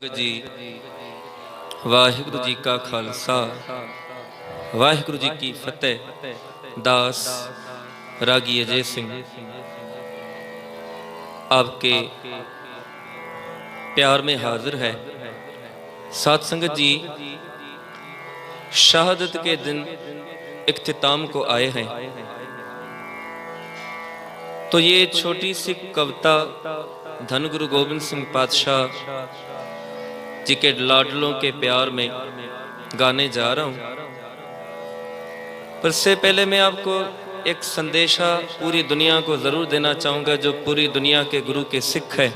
जी वाहिगुरु जी का खालसा वाहिगुरु जी की फतेह। दास रागी अजय सिंह आपके प्यार में हाजिर है। साथ संगत जी शहादत के दिन इख्तिताम को आए हैं, तो ये छोटी सी कविता धन गुरु गोबिंद सिंह पातशाह जी के लाडलों के प्यार में गाने जा रहा हूं। पर से पहले मैं आपको एक संदेशा पूरी दुनिया को जरूर देना चाहूंगा, जो पूरी दुनिया के गुरु के सिख है,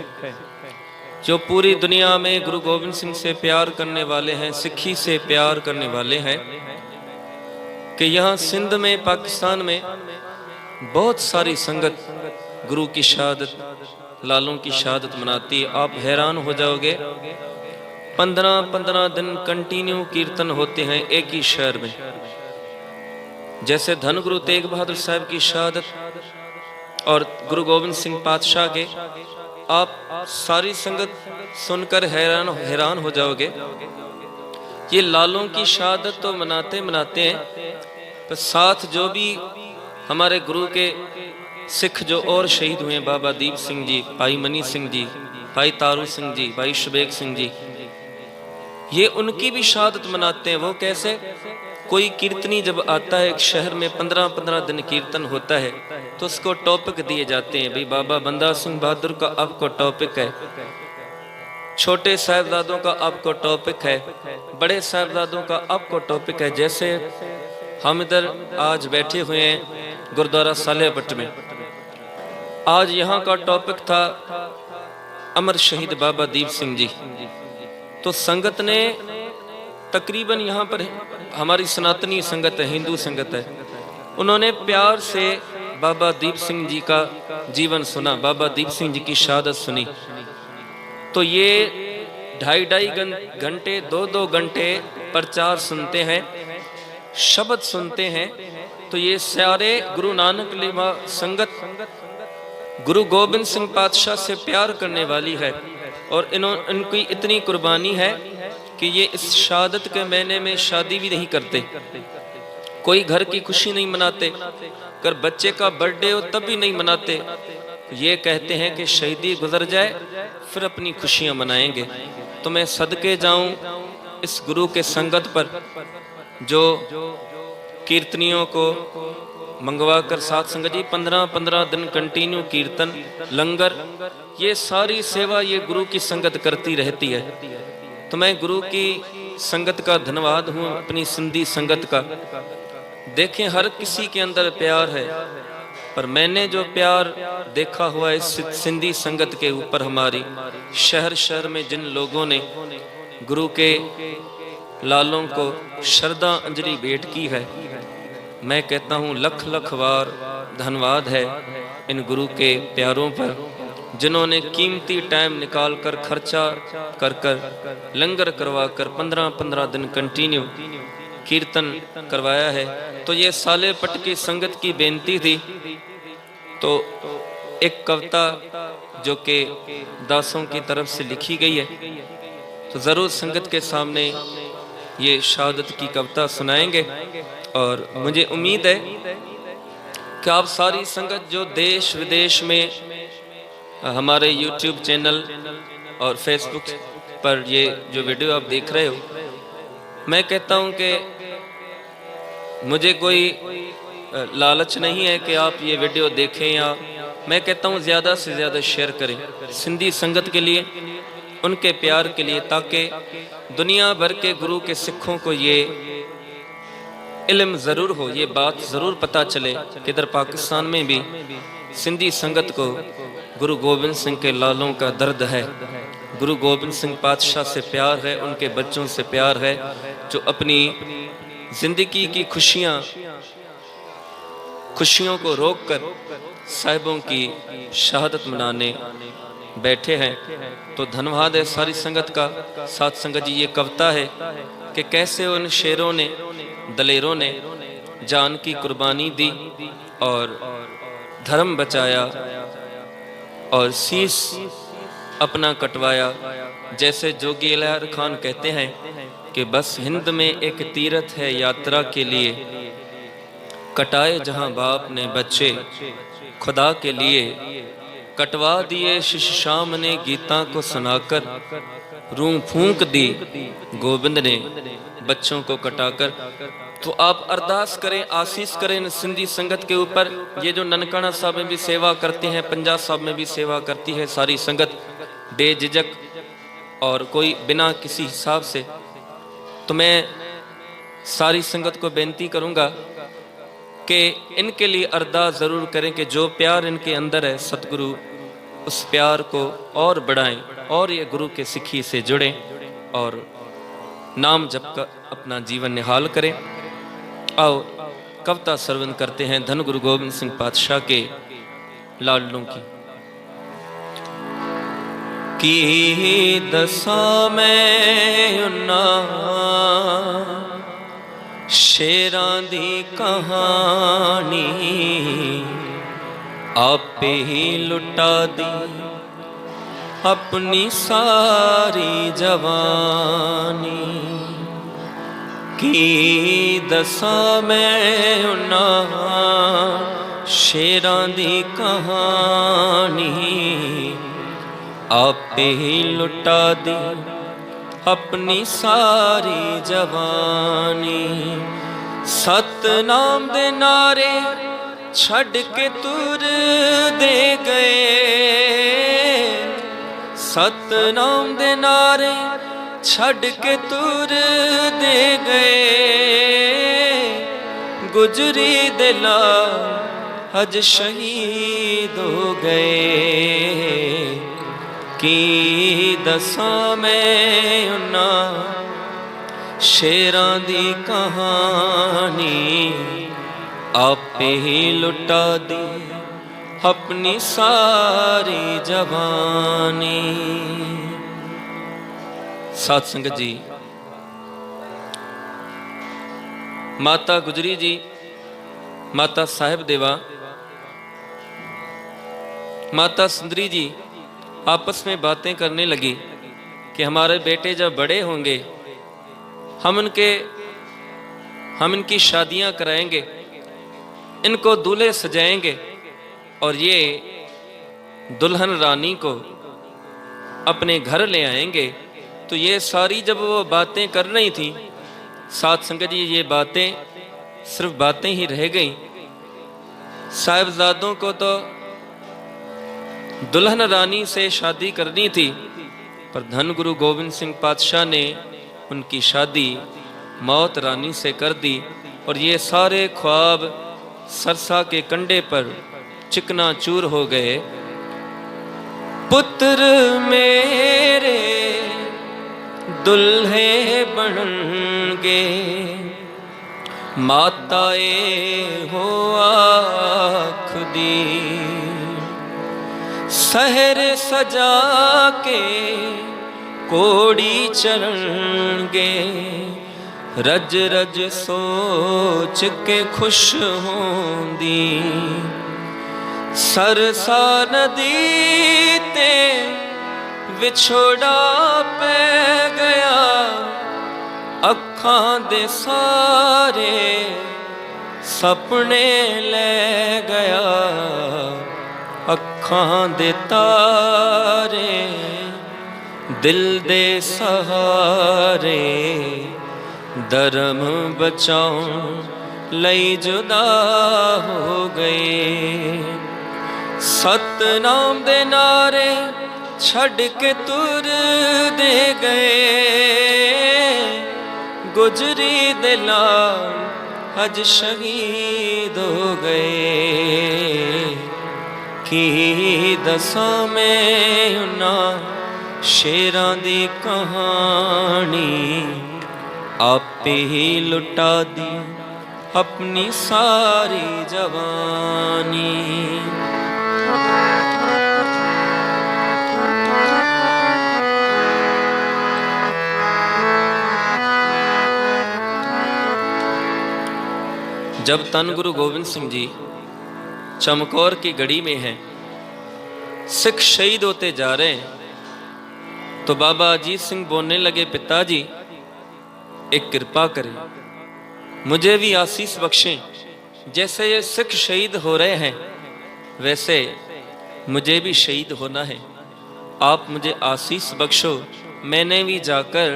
जो पूरी दुनिया में गुरु गोबिंद सिंह से प्यार करने वाले हैं, सिक्खी से प्यार करने वाले हैं, कि यहाँ सिंध में पाकिस्तान में बहुत सारी संगत गुरु की शहादत, लालों की शहादत मनाती है। आप हैरान हो जाओगे, 15-15 दिन कंटिन्यू कीर्तन होते हैं एक ही शहर में। जैसे धन गुरु तेग बहादुर साहब की शहादत और गुरु गोबिंद सिंह पातशाह के, आप सारी संगत सुनकर हैरान हो जाओगे। ये लालों की शहादत तो मनाते मनाते हैं, पर साथ जो भी हमारे गुरु के सिख जो और शहीद हुए, बाबा दीप सिंह जी, भाई मनी सिंह जी, भाई तारू सिंह जी, भाई शबेग सिंह जी, ये उनकी भी शहादत मनाते हैं। वो कैसे? कोई कीर्तनी जब आता है एक शहर में, 15-15 दिन कीर्तन होता है, तो उसको टॉपिक दिए जाते हैं। भाई बाबा बंदा सिंह बहादुर का आपको टॉपिक है, छोटे साहिबजादों का आपको टॉपिक है, बड़े साहिबजादों का आपको टॉपिक है। जैसे हम इधर आज बैठे हुए हैं गुरुद्वारा सालेहपट में, आज यहाँ का टॉपिक था अमर शहीद बाबा दीप सिंह जी। तो संगत ने तकरीबन यहाँ पर, हमारी सनातनी संगत है, हिंदू संगत है, उन्होंने प्यार से बाबा दीप सिंह जी का जीवन सुना, बाबा दीप सिंह जी की शहादत सुनी। तो ये 2.5 घंटे 2-2 घंटे प्रचार सुनते हैं, शब्द सुनते हैं। तो ये सारे गुरु नानक लेवा संगत गुरु गोबिंद सिंह पातशाह से प्यार करने वाली है, और इनकी इतनी कुर्बानी है कि ये इस शहादत के महीने में शादी भी नहीं करते, कोई घर की खुशी नहीं मनाते, अगर बच्चे का बर्थडे हो तब भी नहीं मनाते। ये कहते हैं कि शहीदी गुजर जाए फिर अपनी खुशियां मनाएंगे। तो मैं सदके जाऊं इस गुरु के संगत पर, जो कीर्तनियों को मंगवा कर, साथ संगत जी 15-15 दिन कंटिन्यू कीर्तन, लंगर, ये सारी सेवा ये गुरु की संगत करती रहती है। तो मैं गुरु की संगत का धन्यवाद हूँ, अपनी सिंधी संगत का। देखें हर किसी के अंदर प्यार है, पर मैंने जो प्यार देखा हुआ है सिंधी संगत के ऊपर, हमारी शहर शहर में जिन लोगों ने गुरु के लालों को श्रद्धांजलि भेंट की है, मैं कहता हूँ लख लख बार धन्यवाद है इन गुरु के प्यारों पर, जिन्होंने कीमती टाइम निकाल कर, खर्चा कर कर, लंगर करवा कर 15-15 दिन कंटिन्यू कीर्तन करवाया है। तो ये सालेहपट की संगत की बेनती थी। तो एक कविता जो कि दासों की तरफ से लिखी गई है, तो ज़रूर संगत के सामने ये शहादत की कविता सुनाएंगे। और मुझे उम्मीद है कि आप सारी संगत जो देश विदेश में हमारे YouTube चैनल और Facebook पर ये जो वीडियो आप देख रहे हो, मैं कहता हूँ कि मुझे कोई लालच नहीं है कि आप ये वीडियो देखें, या मैं कहता हूँ ज़्यादा से ज़्यादा शेयर करें सिंधी संगत के लिए, उनके प्यार के लिए, ताकि दुनिया भर के गुरु के सिखों को ये इल्म ज़रूर हो, ये बात ज़रूर पता चले कि इधर पाकिस्तान में भी सिंधी संगत को गुरु गोबिंद सिंह के लालों का दर्द है, गुरु गोबिंद सिंह पातशाह से प्यार है, उनके बच्चों से प्यार है, जो अपनी ज़िंदगी की खुशियों को रोककर साहिबों की शहादत मनाने बैठे हैं। तो धन्यवाद है सारी संगत का। साथ संगत जी ये कविता है कि कैसे उन शेरों ने, दलेरों ने जान की कुर्बानी दी और धर्म बचाया और शीश अपना कटवाया, जैसे जोगी इलार खान कहते हैं कि बस हिंद में एक तीर्थ है यात्रा के लिए, कटाए जहां बाप ने बच्चे खुदा के लिए, कटवा दिए शिश शाम ने गीता को सुनाकर, रूह फूंक दी गोविंद ने बच्चों को कटाकर। तो आप अरदास करें, आशीष करें सिंधी संगत के ऊपर। ये जो ननकाना साहब में भी सेवा करते हैं, पंजाब साहब में भी सेवा करती है सारी संगत बेझिझक और कोई बिना किसी हिसाब से। तो मैं सारी संगत को बेनती करूंगा कि इनके लिए अरदास ज़रूर करें कि जो प्यार इनके अंदर है सतगुरु उस प्यार को और बढ़ाएं और ये गुरु के सिक्खी से जुड़ें और नाम जप कर अपना जीवन निहाल करें। आओ कविता श्रवण करते हैं धन गुरु गोविंद सिंह पातशाह के लाडलों की दसा मैं उन्ना शेरां दी कहानी, आपे ही लुटा दी अपनी सारी जवानी। की दसा मैं उन्ना शेरां दी कहानी, आपे ही लुटा दी अपनी सारी जवानी। सतनाम दे नारे छड़ के तुर दे गए, सतनाम दे नारे छड़ के तुर दे गए, गुजरी दिला हज शहीद हो गए। की दसा मैं उन्ना शेरां दी कहानी, आपे ही लुटा दी अपनी सारी जवानी। साध संगत जी, माता गुजरी जी, माता साहिब देवा, माता सुंदरी जी आपस में बातें करने लगी कि हमारे बेटे जब बड़े होंगे हम इनकी शादियां कराएंगे, इनको दूल्हे सजाएंगे और ये दुल्हन रानी को अपने घर ले आएंगे। तो ये सारी जब वो बातें कर रही थी, साथ संगत जी ये बातें सिर्फ बातें ही रह गई। साहिबजादों को तो दुल्हन रानी से शादी करनी थी, पर धन गुरु गोविंद सिंह पातशाह ने उनकी शादी मौत रानी से कर दी और ये सारे ख्वाब सरसा के कंडे पर चिकना चूर हो गए। पुत्र मेरे दुल्हे बनगे, माताए हो आँख दी, सहर सजा के कोड़ी चरणगे, रज रज सोच के खुश होंदी। सरसा नदी ते विछोड़ा पै गया, अखां दे सारे सपने ले गया, अखां दे तारे दिल दे सहारे, धर्म बचाओ लई जुदा हो गए। सतनाम दे नारे छड़ के तुर दे गए, गुजरी दिला हज शहीद हो गए। की दसा मैं उन्ना शेरां दी कहानी, आपे ही लुटा दी अपनी सारी जवानी। जब धन गुरु गोविंद सिंह जी चमकौर की गढ़ी में हैं, सिख शहीद होते जा रहे हैं, तो बाबा अजीत सिंह बोलने लगे, पिताजी एक कृपा करें, मुझे भी आशीष बख्शें। जैसे ये सिख शहीद हो रहे हैं वैसे मुझे भी शहीद होना है, आप मुझे आशीष बख्शो। मैंने भी जाकर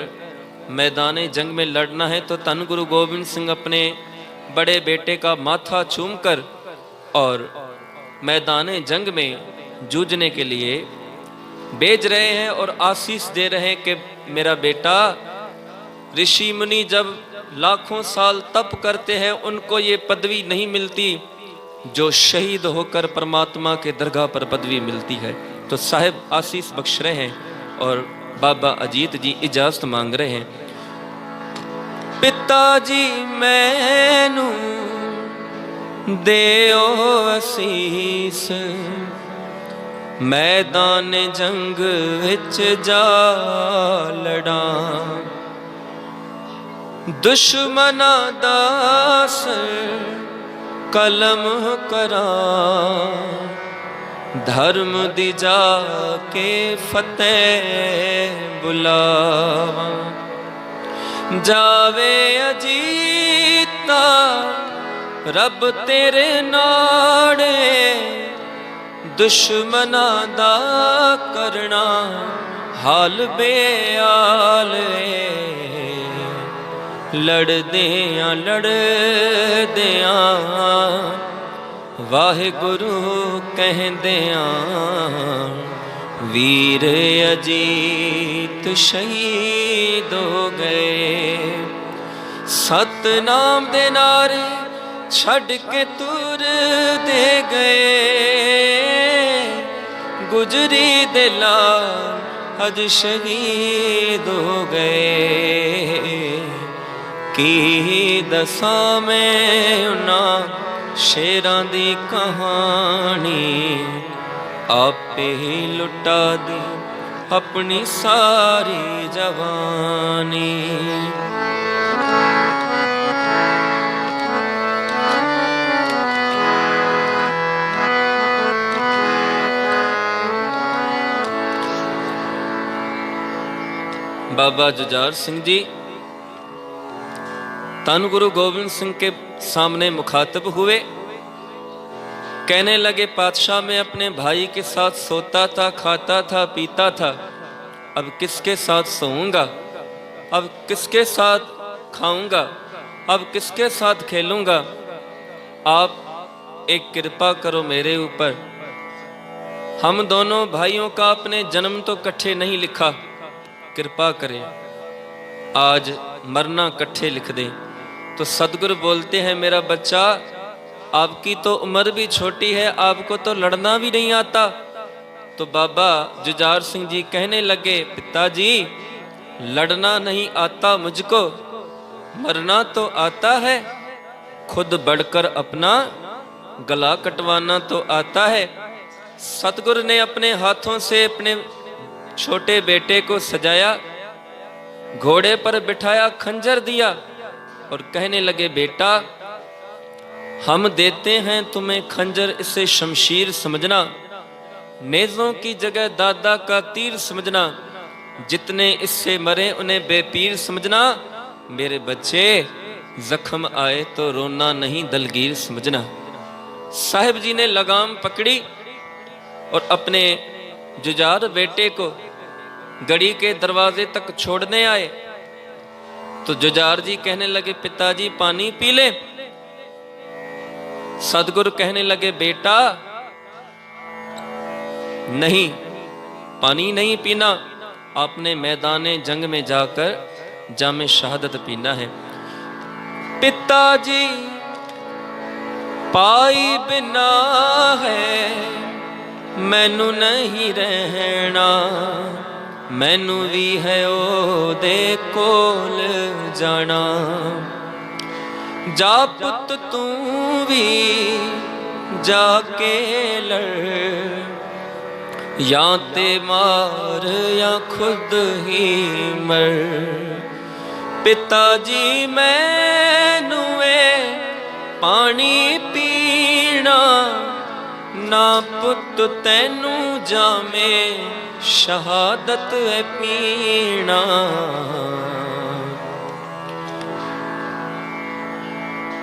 मैदान जंग में लड़ना है। तो धन गुरु गोबिंद सिंह अपने बड़े बेटे का माथा चूमकर और मैदान जंग में जूझने के लिए भेज रहे हैं और आशीष दे रहे हैं कि मेरा बेटा, ऋषि मुनि जब लाखों साल तप करते हैं उनको ये पदवी नहीं मिलती जो शहीद होकर परमात्मा के दरगाह पर पदवी मिलती है। तो साहिब आशीष बख्श रहे हैं और बाबा अजीत जी इजाजत मांग रहे हैं। पिताजी मैनू देओ आशीष, मैदान जंग विच जा लड़ा, दुश्मना दास कलम करा, धर्म दी जाके फतेह बुलावा, जावे अजीता रब तेरे नाड़े, दुश्मना दा करना हाल बेआल, लड़दियां लड़दियां वाहिगुरु कहदियां, वीर अजीत शहीद हो गए। सतनाम दे नारे छड़ के तुर दे गए, गुजरी दे लाल अज शहीद हो गए। की दसां मैं उन्हां शेरां दी कहानी, आपे ही लुटा दी अपनी सारी जवानी। बाबा जुझार सिंह जी धन गुरु गोबिंद सिंह के सामने मुखातब हुए, कहने लगे, पातशाह मैं अपने भाई के साथ सोता था, खाता था, पीता था, अब किसके साथ सोऊंगा, अब किसके साथ खाऊंगा, अब किसके साथ खेलूंगा। आप एक कृपा करो मेरे ऊपर। हम दोनों भाइयों का अपने जन्म तो इकट्ठे नहीं लिखा, कृपा करें आज मरना इकट्ठे लिख दें। तो सदगुरु बोलते हैं, मेरा बच्चा आपकी तो उम्र भी छोटी है, आपको तो लड़ना भी नहीं आता। तो बाबा जुझार सिंह जी कहने लगे, पिताजी लड़ना नहीं आता मुझको, मरना तो आता है, खुद बढ़कर अपना गला कटवाना तो आता है। सतगुरु ने अपने हाथों से अपने छोटे बेटे को सजाया, घोड़े पर बिठाया, खंजर दिया और कहने लगे, बेटा हम देते हैं तुम्हें खंजर, इसे शमशीर समझना, नेज़ों की जगह दादा का तीर समझना, जितने इससे मरे उन्हें बेपीर समझना। मेरे बच्चे जख्म आए तो रोना नहीं दलगीर समझना। साहिब जी ने लगाम पकड़ी और अपने जुझार बेटे को गढ़ी के दरवाजे तक छोड़ने आए। तो जुझार जी कहने लगे, पिताजी पानी पी ले। सदगुरु कहने लगे, बेटा नहीं, पानी नहीं पीना, आपने मैदाने जंग में जाकर जामे शहादत पीना है। पिताजी पाई बिना है मैनू नहीं रहना, मैनू भी है ओ दे कोल जाना। जा पुत तू भी जाके लड़, या ते मार या खुद ही मर। पिताजी मैनू पानी पीना, ना पुत तैनू जामे शहादत है पीना।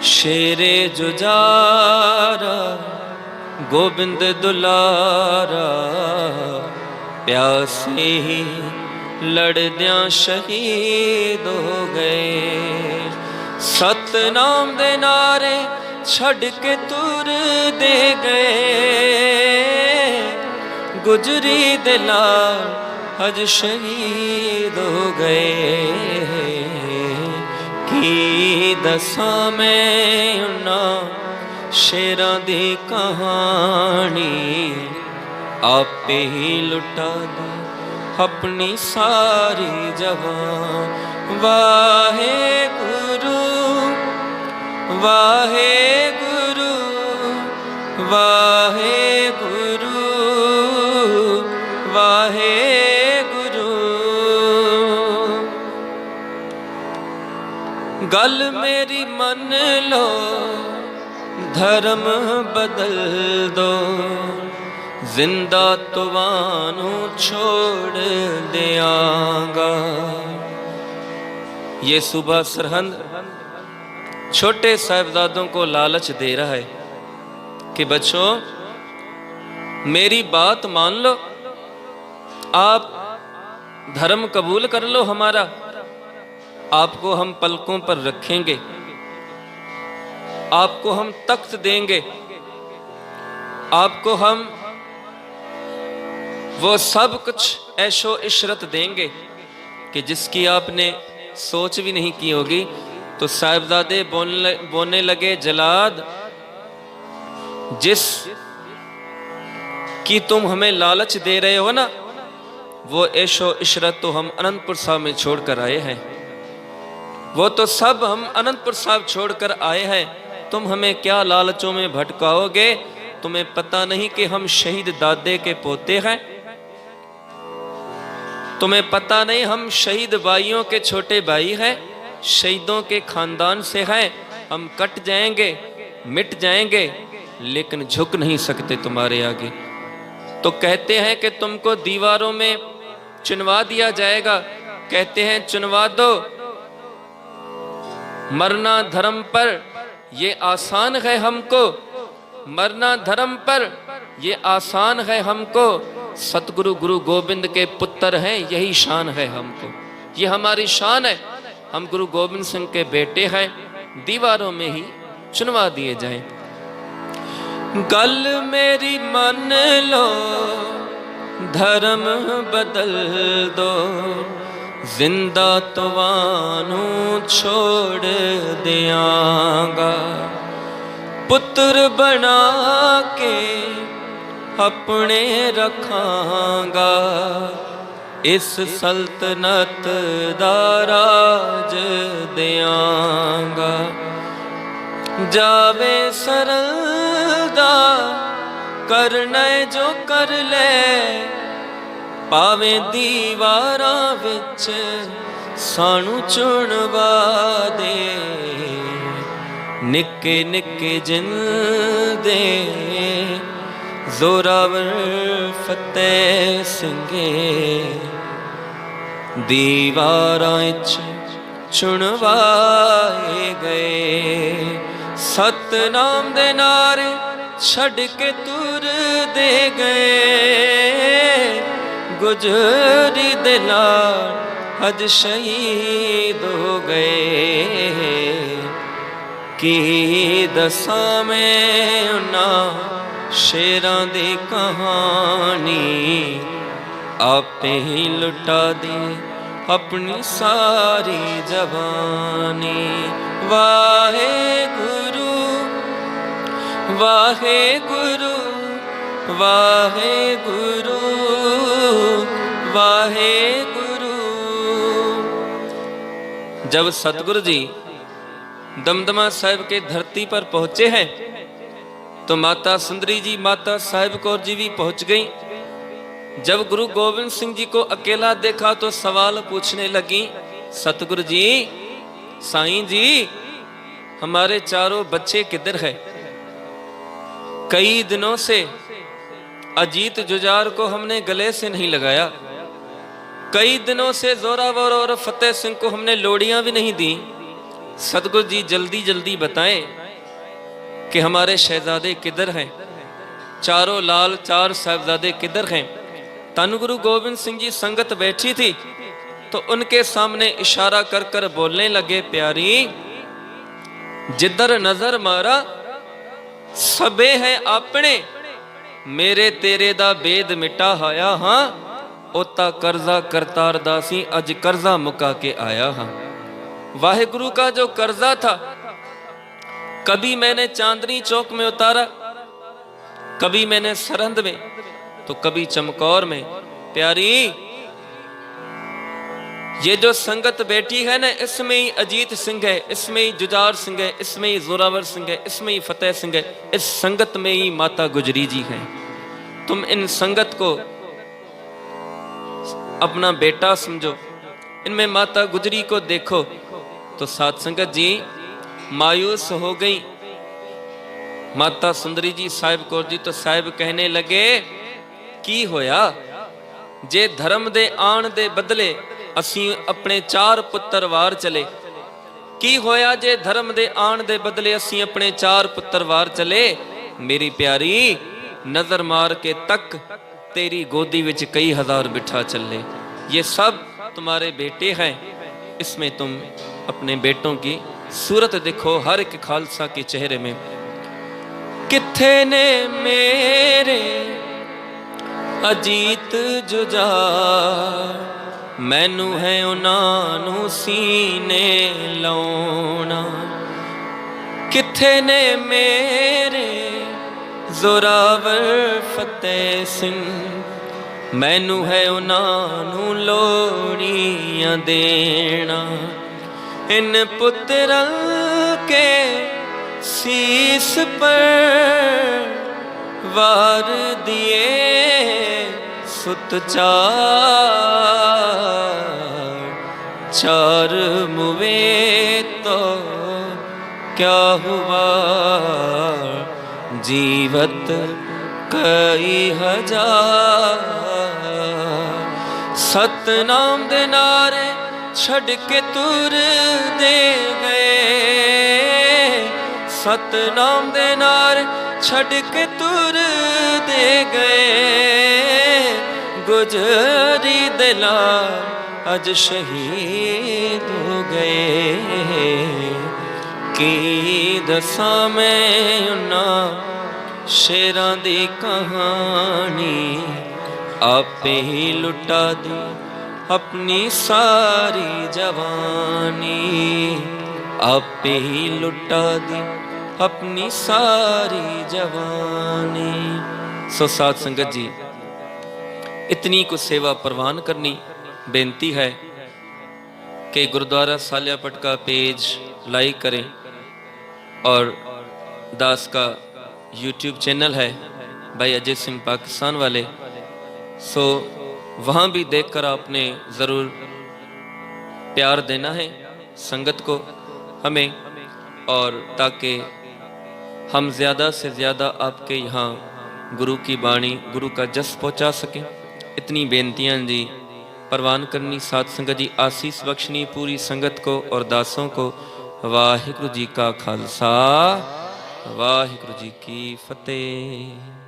शेरे जुजारा गोबिंद दुलारा, प्यासे ही लड़द्यां शहीद हो गए। सतनाम दे नारे छड़ के तुर दे गए, गुजरी दे लाल हज शहीद हो गए। की दसा मैं उन्हां शेरां दी कहानी, आपे ही लुटा दी अपनी सारी जवान। वाहे गुरु वाहे गुरु वाहे गुरु वाहे गुरु। गल मेरी मन लो, धर्म बदल दो, जिंदा तुवानू छोड़ दियांगा। ये सुबह सरहंद छोटे साहिबजादों को लालच दे रहा है कि बच्चों मेरी बात मान लो, आप धर्म कबूल कर लो हमारा, आपको हम पलकों पर रखेंगे, आपको हम तख्त देंगे, आपको हम वो सब कुछ ऐशो इशरत देंगे कि जिसकी आपने सोच भी नहीं की होगी। तो साहिबजादे बोलने लगे, जलाद जिस की तुम हमें लालच दे रहे हो ना, वो ऐशो इशरत तो हम अनंतपुर साहब में छोड़कर आए हैं, वो तो सब हम अनंतपुर साहब छोड़कर आए हैं। तुम हमें क्या लालचों में भटकाओगे? तुम्हें पता नहीं कि हम शहीद दादे के पोते हैं? तुम्हें पता नहीं हम शहीद भाइयों के छोटे भाई हैं, शहीदों के खानदान से हैं? हम कट जाएंगे, मिट जाएंगे, लेकिन झुक नहीं सकते तुम्हारे आगे। तो कहते हैं कि तुमको दीवारों में चुनवा दिया जाएगा, कहते हैं चुनवा दो। मरना धर्म पर ये आसान है हमको, मरना धर्म पर ये आसान है हमको। सतगुरु गुरु गोविंद के पुत्र हैं, यही शान है हमको, ये हमारी शान है। हम गुरु गोविंद सिंह के बेटे हैं, दीवारों में ही चुनवा दिए जाएं। गल मेरी मान लो, धर्म बदल दो, जिंदा तुवानू छोड़ दियांगा। पुत्र बना के अपने रखांगा, इस सल्तनत दा राज दियांगा। जावे सरदा करना जो कर ले, पावे दीवारां विच सानू चुनवा दे। निक्के निक्के जिंदे जोरावर फतेह सिंगे, दीवारां विच चुनवाए गए। सतनाम दे नारे छड़ के तुर दे गए, गुजरी दे लाल हज शहीद हो गए। की दसा मैं उन्हां शेरां दी कहानी, आपे ही लुटा दी अपनी सारी जवानी। वाहे गुरु वाहे गुरु वाहे गुरु वाहे गुरु। जब सतगुरु जी दमदमा साहिब के धरती पर पहुंचे हैं तो माता सुंदरी जी, माता साहिब कौर जी भी पहुंच गई। जब गुरु गोविंद सिंह जी को अकेला देखा तो सवाल पूछने लगी, सतगुरु जी, साईं जी, हमारे चारों बच्चे किधर है? कई दिनों से अजीत जुजार को हमने गले से नहीं लगाया, कई दिनों से जोरावर और फतेह सिंह को हमने लोड़ियां भी नहीं दी। सतगुरु जी जल्दी जल्दी बताएं कि हमारे शहजादे किधर हैं, चारों लाल चार साहबजादे किधर हैं। धन गुरु गोविंद सिंह जी संगत बैठी थी तो उनके सामने इशारा कर कर बोलने लगे, प्यारी जिधर नजर मारा सबे है अपने, मेरे तेरे दा बेद मिटा हाया हाँ, ओता कर्जा करतार दासी अज कर्जा मुका के आया हाँ। वाहिगुरु का जो कर्जा था कभी मैंने चांदनी चौक में उतारा, कभी मैंने सरहंद में, तो कभी चमकौर में। प्यारी ये जो संगत बैठी है ना, इसमें ही अजीत सिंह है, इसमें ही जुजार सिंह है, इसमें ही जोरावर सिंह है, इसमें ही फतेह सिंह है, इस संगत में ही माता गुजरी जी है। तुम इन संगत को अपना बेटा समझो, इनमें माता गुजरी को देखो। तो साध संगत जी मायूस हो गई माता सुंदरी जी साहिब कौर जी। तो साहिब कहने लगे की होया जे धर्म दे आण दे बदले असी अपने चार पुत्र वार चले, की होया जे धर्म दे आण दे बदले असी अपने चार पुत्र वार चले। मेरी प्यारी नजर मार के तक तेरी गोदी विच कई हजार बिठा चले, ये सब तुम्हारे बेटे हैं। इसमें तुम अपने बेटों की सूरत देखो हर एक खालसा के चेहरे में। किथे ने मेरे अजीत जुजार, मैनू है उन्हां सीने लाउणा। किथे ने मेरे जोरावर फतेह सिंह, मैनू है उन्हां लोड़ियां देना। इन पुत्रां के शीस पर वार दिए सुत चार मुवे तो क्या हुआ, जीवत कई हजार। सतनाम दे नारे छड़ के तुर दे गए, सतनाम दे नारे छड़ के तुर दे गए। गुजरी दिला अज शहीद हो गए, की दसा मैं उन्हां शेरां दी कहानी। आपे ही लुटा दी अपनी सारी जवानी, आपे ही लुटा दी अपनी सारी जवानी। सो साध संगत जी इतनी को सेवा परवान करनी बेनती है कि गुरुद्वारा सालियापट का पेज लाइक करें और दास का यूट्यूब चैनल है भाई अजय सिंह पाकिस्तान वाले, सो वहाँ भी देखकर आपने ज़रूर प्यार देना है संगत को हमें, और ताकि हम ज़्यादा से ज़्यादा आपके यहाँ गुरु की बाणी गुरु का जस पहुँचा सकें। इतनी बेनतियाँ जी परवान करनी। साध संगत जी आशीष बख्शनी पूरी संगत को और दासों को। वाहिगुरु जी का खालसा, वाहिगुरु जी की फतेह।